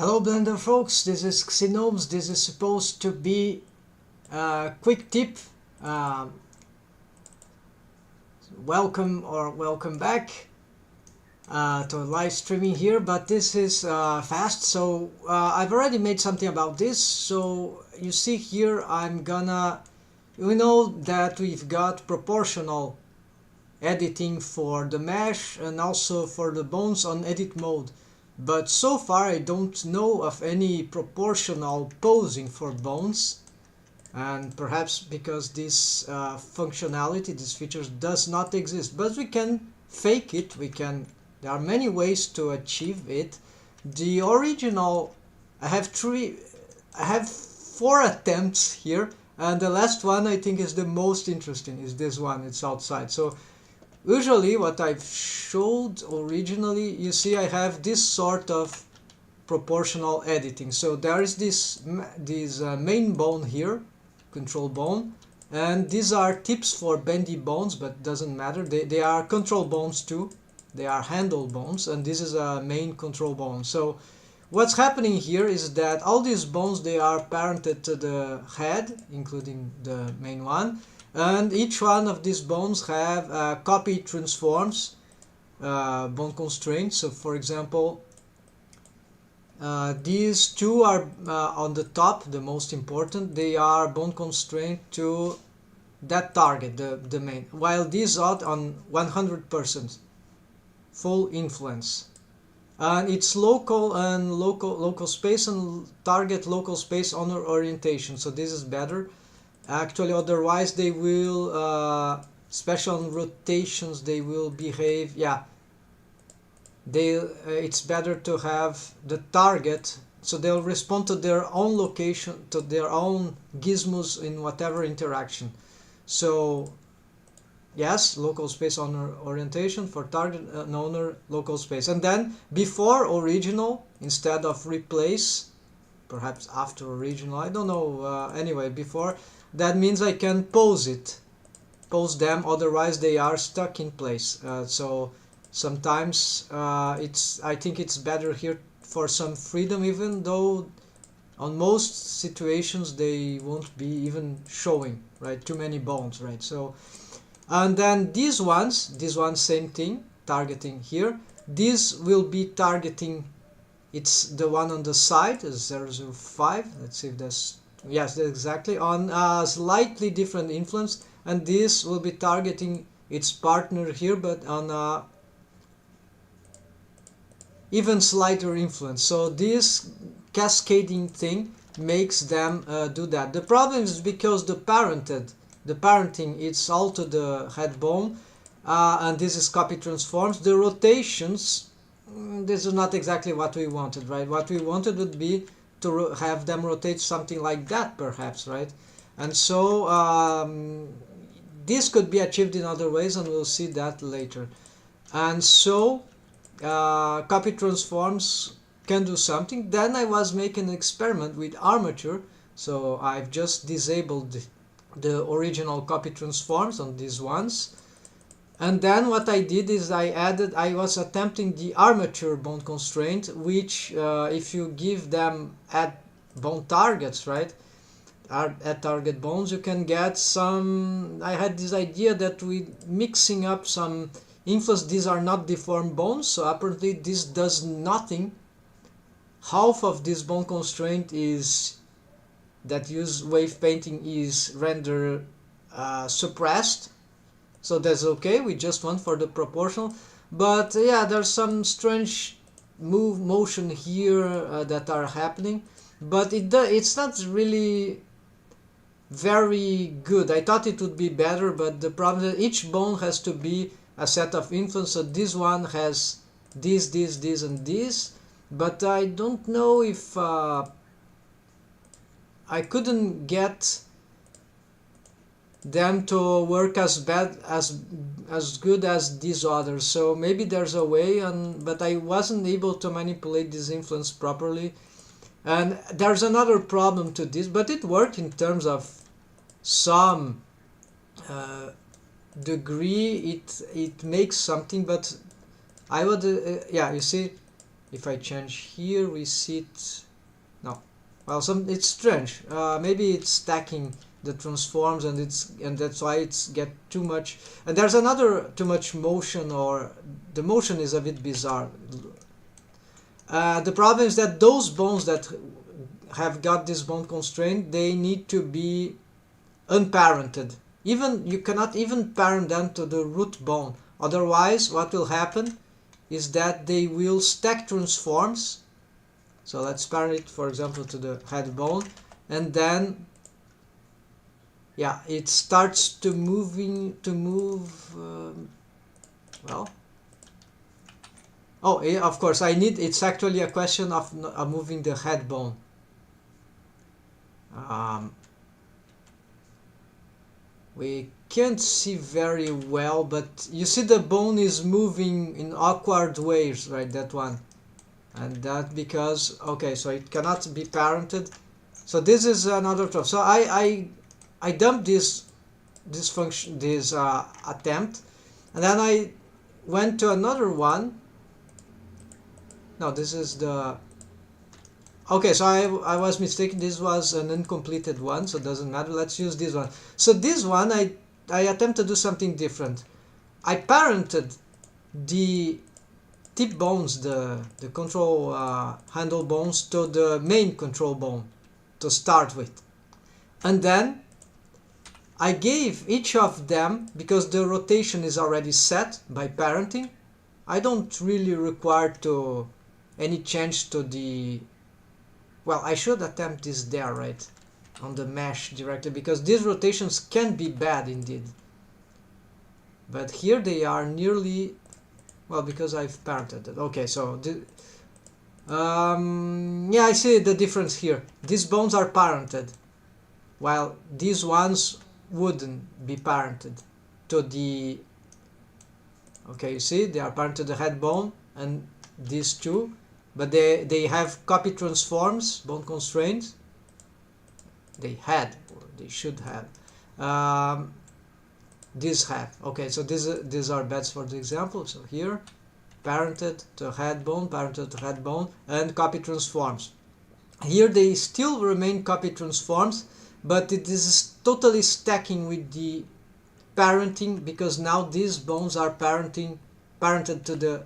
Hello Blender folks, this is Xenomes. This is supposed to be a quick tip. Um, welcome back to live streaming here, but this is fast, so I've already made something about this. So you see here we know that we've got proportional editing for the mesh and also for the bones on edit mode. But so far I don't know of any proportional posing for bones, and perhaps because this functionality, this feature does not exist. But we can fake it, there are many ways to achieve it. The original, I have four attempts here, and the last one I think is the most interesting, is this one, it's outside. So usually what I've showed originally, you see I have this sort of proportional editing. So there is this main bone here, control bone, and these are tips for bendy bones, but doesn't matter. They are control bones too. They are handle bones, and this is a main control bone. So what's happening here is that all these bones, they are parented to the head, including the main one. And each one of these bones have copy transforms, bone constraints. So for example, these two are on the top, the most important. They are bone constraint to that target, the main, while these are on 100% full influence. And it's local space and target local space owner orientation. So this is better. Actually, otherwise they will, especially on rotations, they will behave, it's better to have the target, so they'll respond to their own location, to their own gizmos in whatever interaction. So yes, local space owner orientation for target and owner local space. And then before original instead of replace, perhaps after original, I don't know, anyway, before. That means I can pose them, otherwise they are stuck in place. So sometimes I think it's better here for some freedom, even though on most situations they won't be even showing, right? Too many bones, right? So, and then these ones, same thing, targeting here. This will be targeting, it's the one on the side, 005. Let's see if that's, yes, exactly, on a slightly different influence, and this will be targeting its partner here, but on a even slighter influence. So this cascading thing makes them do that. The problem is because the parenting, it's all to the head bone, and this is copy transforms. The rotations, this is not exactly what we wanted, right? What we wanted would be to have them rotate something like that, perhaps, right? And so this could be achieved in other ways, and we'll see that later. And so copy transforms can do something. Then I was making an experiment with armature, so I've just disabled the original copy transforms on these ones. And then what I did is I was attempting the armature bone constraint, which if you give them at bone targets, right, at target bones, you can get some, I had this idea that with mixing up some influence, these are not deformed bones, so apparently this does nothing. Half of this bone constraint is, that use wave painting, is rendered suppressed. So that's okay, we just want for the proportional. But yeah, there's some strange motion here that are happening, but it's not really very good. I thought it would be better, but the problem is that each bone has to be a set of influence. So this one has this, and this, but I don't know if I couldn't get them to work as good as these others. So maybe there's a way, but I wasn't able to manipulate this influence properly. And there's another problem to this, but it worked in terms of some degree. It makes something, but I would you see, If I change here, we see it. No, well, it's strange. Maybe it's stacking the transforms, and that's why it's get too much. And there's another too much motion, or the motion is a bit bizarre. The problem is that those bones that have got this bone constraint, they need to be unparented. Even you cannot even parent them to the root bone. Otherwise, what will happen is that they will stack transforms. So let's parent it, for example, to the head bone, and then yeah, it starts to move. Well, oh yeah, of course, it's actually a question of moving the head bone. We can't see very well, but you see the bone is moving in awkward ways, right? That one. And that because, okay, so it cannot be parented. So this is another trouble. So I dumped this function, this attempt, and then I went to another one. No, this is the... Okay, so I was mistaken. This was an uncompleted one, so it doesn't matter. Let's use this one. So this one, I attempted to do something different. I parented the tip bones, the control handle bones, to the main control bone to start with. And then I gave each of them, because the rotation is already set by parenting, I don't really require any change to the... Well, I should attempt this there, right? On the mesh directly, because these rotations can be bad indeed. But here they are nearly... Well, because I've parented it. Okay, so... yeah, I see the difference here. These bones are parented, while these ones wouldn't be parented to the... Okay, you see, they are parented to the head bone, and these two. But they have copy transforms, bone constraints. They had, or they should have. These have. Okay, so these are bets for the example. So here, parented to head bone, parented to head bone, and copy transforms. Here they still remain copy transforms, but it is totally stacking with the parenting, because now these bones are parented to the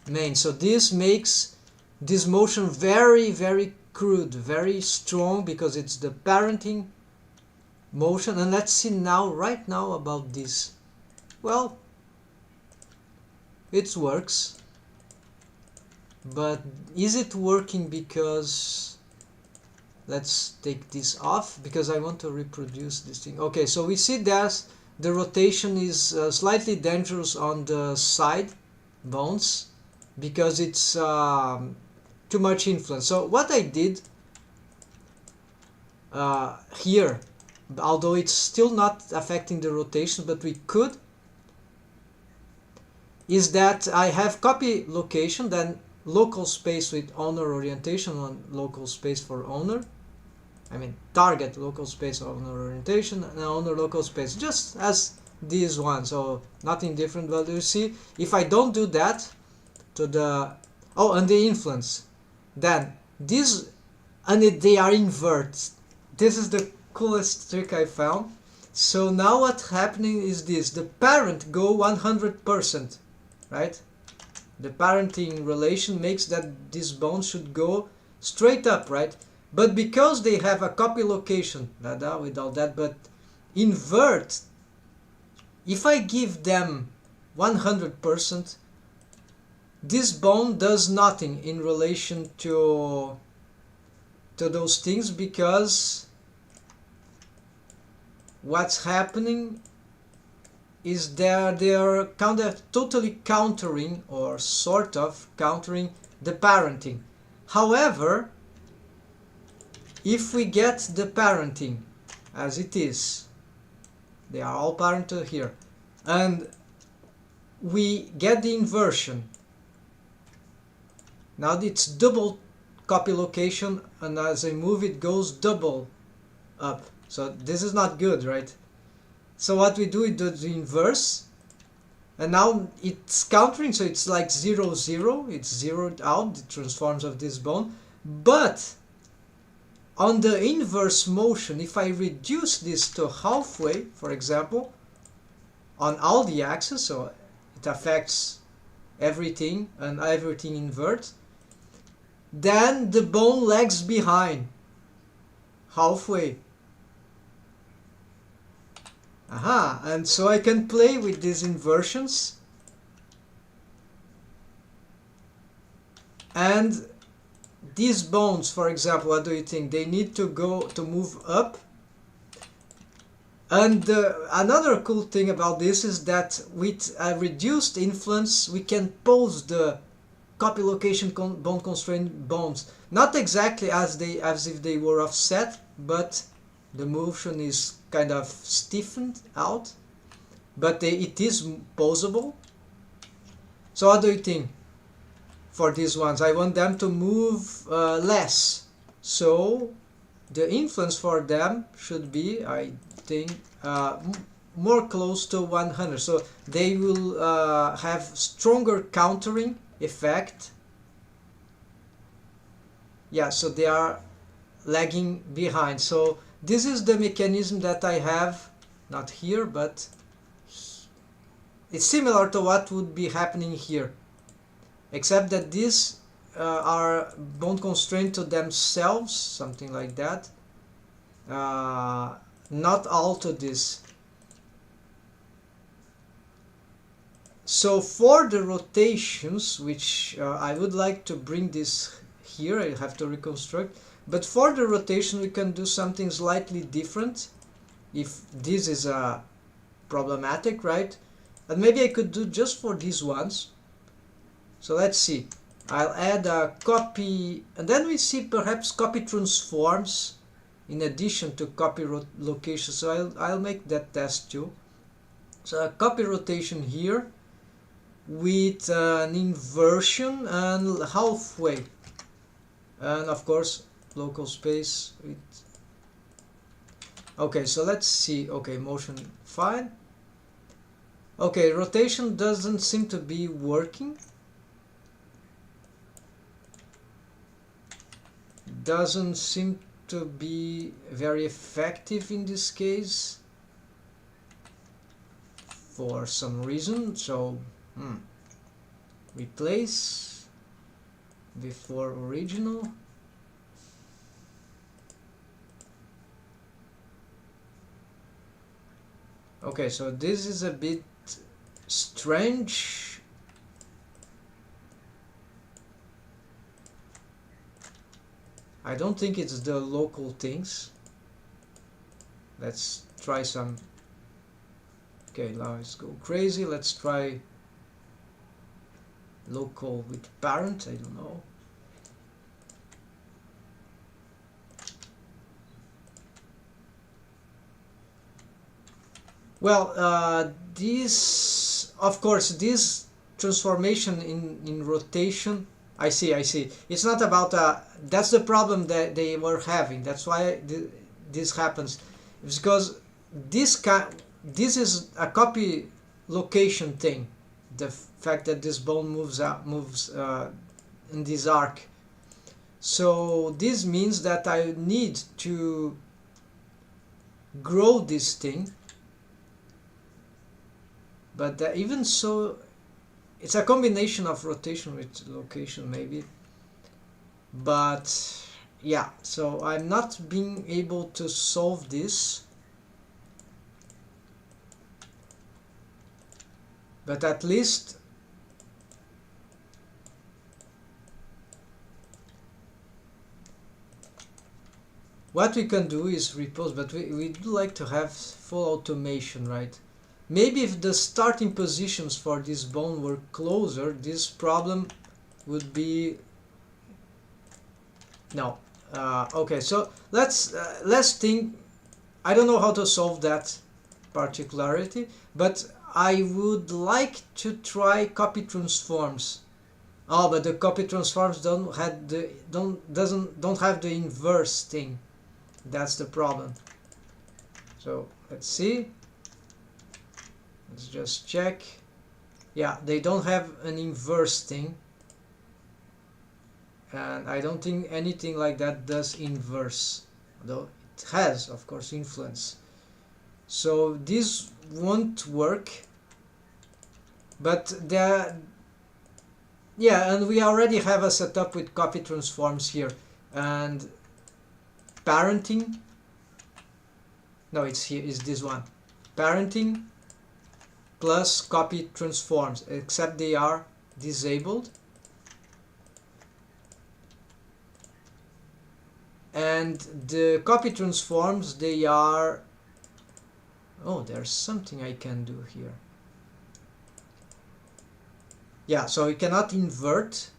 main. So this makes this motion very, very crude, very strong, because it's the parenting motion. And let's see right now about this. Well, it works, but is it working because... Let's take this off, because I want to reproduce this thing. Okay, so we see that the rotation is slightly dangerous on the side bones, because it's too much influence. So what I did here, although it's still not affecting the rotation, but we could, is that I have copy location, then local space with owner orientation on local space for owner. I mean target local space owner orientation, and owner local space, just as this one. So nothing different. But you see, if I don't do that to the... Oh, and the influence, then these, and they are inverted. This is the coolest trick I found. So now what's happening is this: the parent go 100%, right? The parenting relation makes that this bone should go straight up, right? But because they have a copy location, without that, but invert, if I give them 100%, this bone does nothing in relation to those things, because what's happening is they're kind of totally countering, or sort of countering, the parenting. However, if we get the parenting as it is, they are all parented here, and we get the inversion, now it's double copy location, and as I move it goes double up. So this is not good, right? So what we do is do the inverse, and now it's countering, so it's like 0 0, it's zeroed out the transforms of this bone. But on the inverse motion, if I reduce this to halfway, for example, on all the axes, so it affects everything and everything inverts, then the bone lags behind halfway. Aha, and so I can play with these inversions, and these bones, for example, what do you think? They need to move up. And another cool thing about this is that with a reduced influence, we can pose the copy location bone constraint bones not exactly as if they were offset, but the motion is kind of stiffened out, but it is posable. So what do you think for these ones? I want them to move less, so the influence for them should be, I think, more close to 100, so they will have stronger countering effect. Yeah, so they are lagging behind. So this is the mechanism that I have, not here, but it's similar to what would be happening here, except that these are bone constrained to themselves, something like that, not all to this. So for the rotations, which I would like to bring this here, I have to reconstruct, but for the rotation we can do something slightly different if this is problematic, right? And maybe I could do just for these ones. So let's see, I'll add a copy, and then we see perhaps copy transforms in addition to copy location. So I'll make that test too. So a copy rotation here with an inversion and halfway, and of course local space with... Okay, so let's see. Okay, motion fine. Okay, rotation doesn't seem to be working, doesn't seem to be very effective in this case for some reason. So replace before original. Okay, so this is a bit strange. I don't think it's the local things. Let's try some. Okay, now let's go crazy. Let's try local with parent. I don't know. Well, this, of course, this transformation in rotation, I see. It's not about, that's the problem that they were having. That's why this happens. It's because this is a copy location thing. The fact that this bone moves in this arc. So this means that I need to grow this thing. But even so, it's a combination of rotation with location maybe. But yeah, so I'm not being able to solve this. But at least what we can do is repose, but we do like to have full automation, right? Maybe if the starting positions for this bone were closer, this problem would be... No. Okay, so let's think. I don't know how to solve that particularity, but I would like to try copy transforms. Oh, but the copy transforms don't have the inverse thing. That's the problem. So let's see. Let's just check. Yeah, they don't have an inverse thing, and I don't think anything like that does inverse, though it has, of course, influence. So this won't work, but there, yeah, and we already have a setup with copy transforms here, and parenting, no, it's here, is this one, parenting plus copy transforms, except they are disabled. And the copy transforms, they are, oh, there's something I can do here. Yeah, so we cannot invert.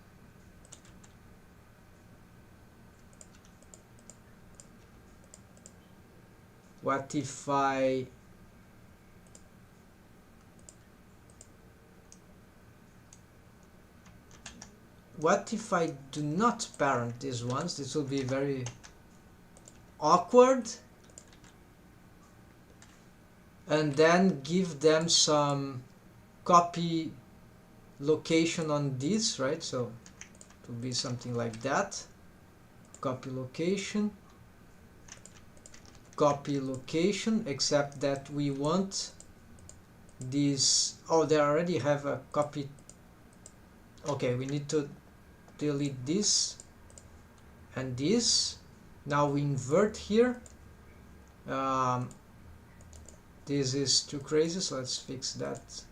What if I do not parent these ones? This will be very awkward. And then give them some copy location on this, right? So it will be something like that. Copy location, except that we want this. Oh, they already have a copy. Okay, we need to delete this and this. Now we invert here. This is too crazy, so let's fix that.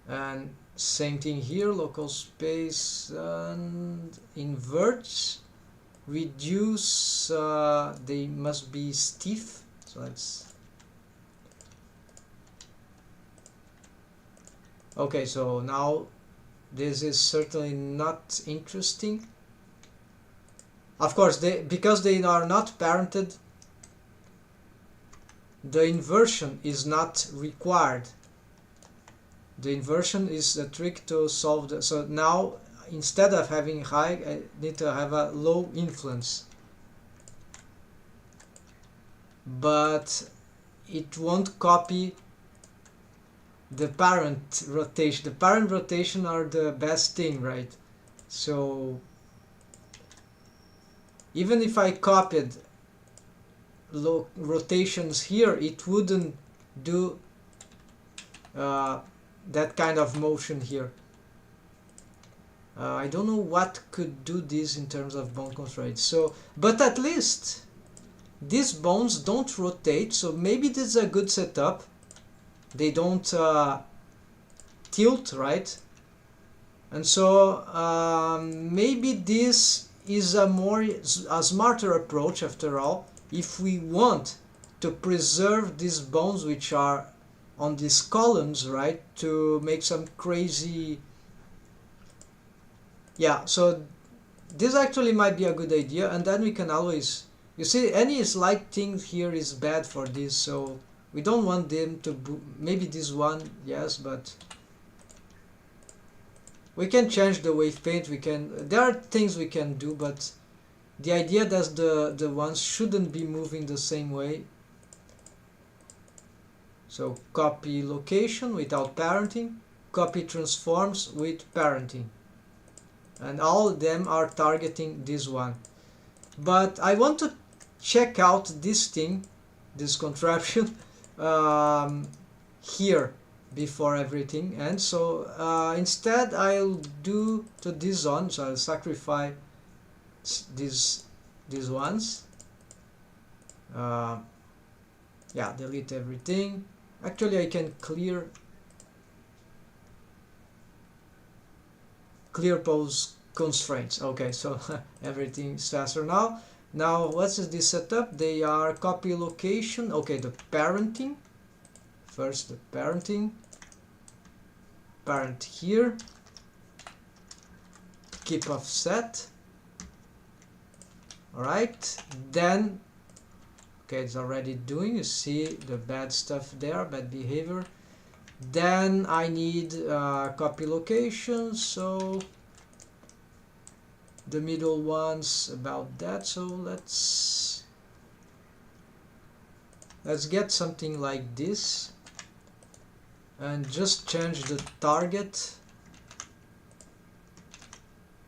And same thing here, local space and inverts. Reduce, they must be stiff, so let's, okay, so now this is certainly not interesting. Of course, because they are not parented, the inversion is not required. The inversion is a trick to solve the, so now instead of having high, I need to have a low influence. But it won't copy the parent rotation. The parent rotation are the best thing, right? So even if I copied low rotations here, it wouldn't do that kind of motion here. I don't know what could do this in terms of bone constraints. So, but at least these bones don't rotate, so maybe this is a good setup. They don't tilt, right? And so maybe this is a smarter approach after all, if we want to preserve these bones which are on these columns, right, to make some crazy, yeah, so this actually might be a good idea. And then we can always, you see, any slight thing here is bad for this, so we don't want them to maybe this one, yes, but we can change the wave paint, we can, there are things we can do, but the idea that the ones shouldn't be moving the same way. So copy location without parenting, copy transforms with parenting, and all of them are targeting this one. But I want to check out this thing, this contraption here before everything, and so instead I'll do to this on, so I'll sacrifice these ones. Yeah, delete everything. Actually, I can clear pose constraints. Okay, so everything is faster now. Now, what's this setup? They are copy location. Okay, the parenting. First, the parenting. Parent here. Keep offset. Alright, then, okay, it's already doing, you see the bad stuff there, bad behavior. Then I need copy location, so the middle ones about that, so let's get something like this. and just change the target,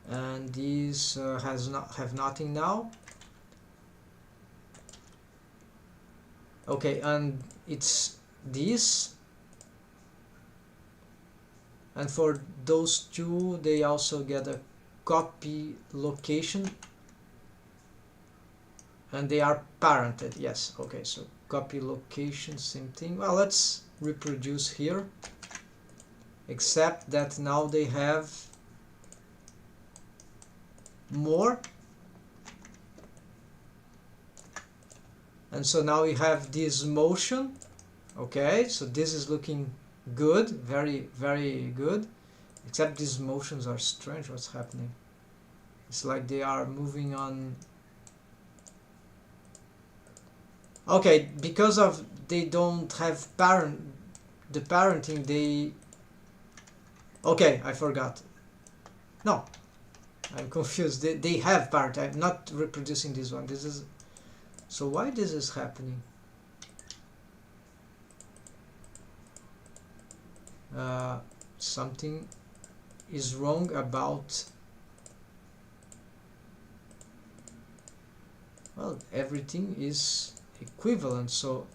and these have nothing now. Okay, and it's this, and for those two they also get a copy location, and they are parented. Yes, okay, so copy location, same thing. Well, let's reproduce here, except that now they have more, and so now we have this motion. Okay, so this is looking good, very good, except these motions are strange. What's happening? It's like they are moving on. Okay, because of they don't have the parenting, they... Okay, I forgot. No, I'm confused. They have parent. I'm not reproducing this one. This is... So why this is happening? Something is wrong about... Well, everything is equivalent, so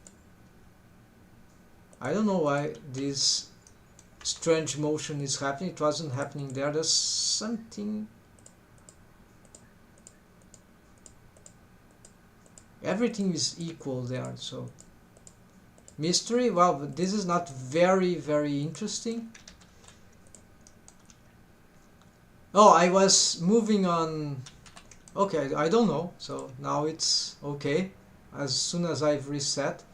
I don't know why this strange motion is happening. It wasn't happening there. There's something... Everything is equal there, so... Mystery? Well, this is not very interesting. Oh, I was moving on... Okay, I don't know, so now it's okay as soon as I've reset.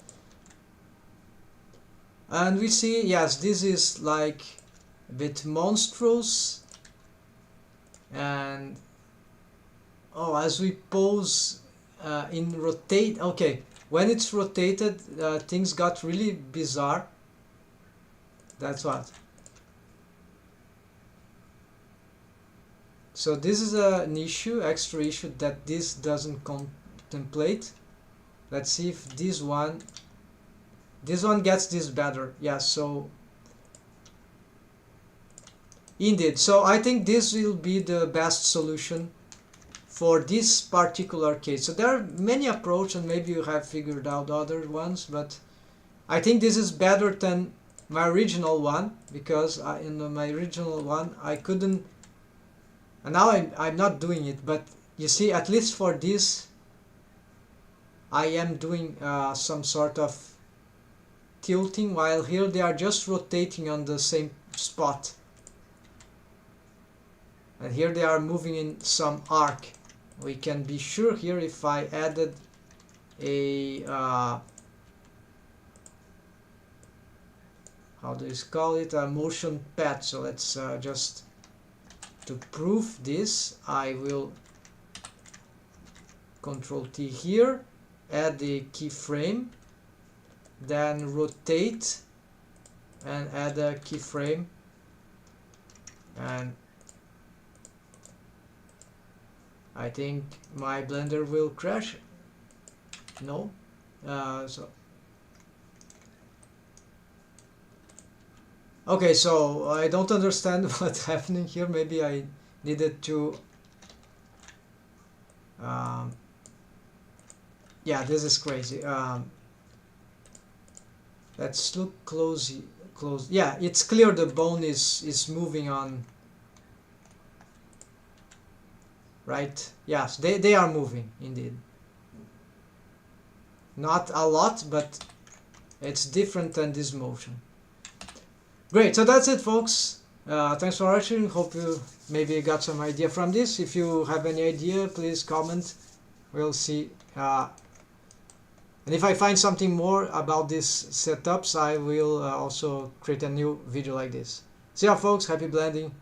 And we see, yes, this is like a bit monstrous, and oh, as we pose in rotate, okay, when it's rotated, things got really bizarre. That's what. So this is an issue, extra issue, that this doesn't contemplate. Let's see if this one gets this better. Yeah, so indeed. So I think this will be the best solution for this particular case. So there are many approaches, and maybe you have figured out other ones, but I think this is better than my original one, because in my original one I couldn't, and now I'm not doing it, but you see, at least for this I am doing some sort of tilting, while here they are just rotating on the same spot, and here they are moving in some arc. We can be sure here if I added a how do you call it, a motion path. So let's just, to prove this, I will Control T here, add the keyframe, then rotate and add a keyframe, and I think my Blender will crash. No, so okay, so I don't understand what's happening here. Maybe I needed to yeah, this is crazy. Let's look close. Yeah, it's clear the bone is moving on, right? Yes, they are moving indeed. Not a lot, but it's different than this motion. Great, so that's it, folks. Thanks for watching. Hope you maybe got some idea from this. If you have any idea, please comment. We'll see. And if I find something more about these setups, I will also create a new video like this. See ya, folks. Happy blending.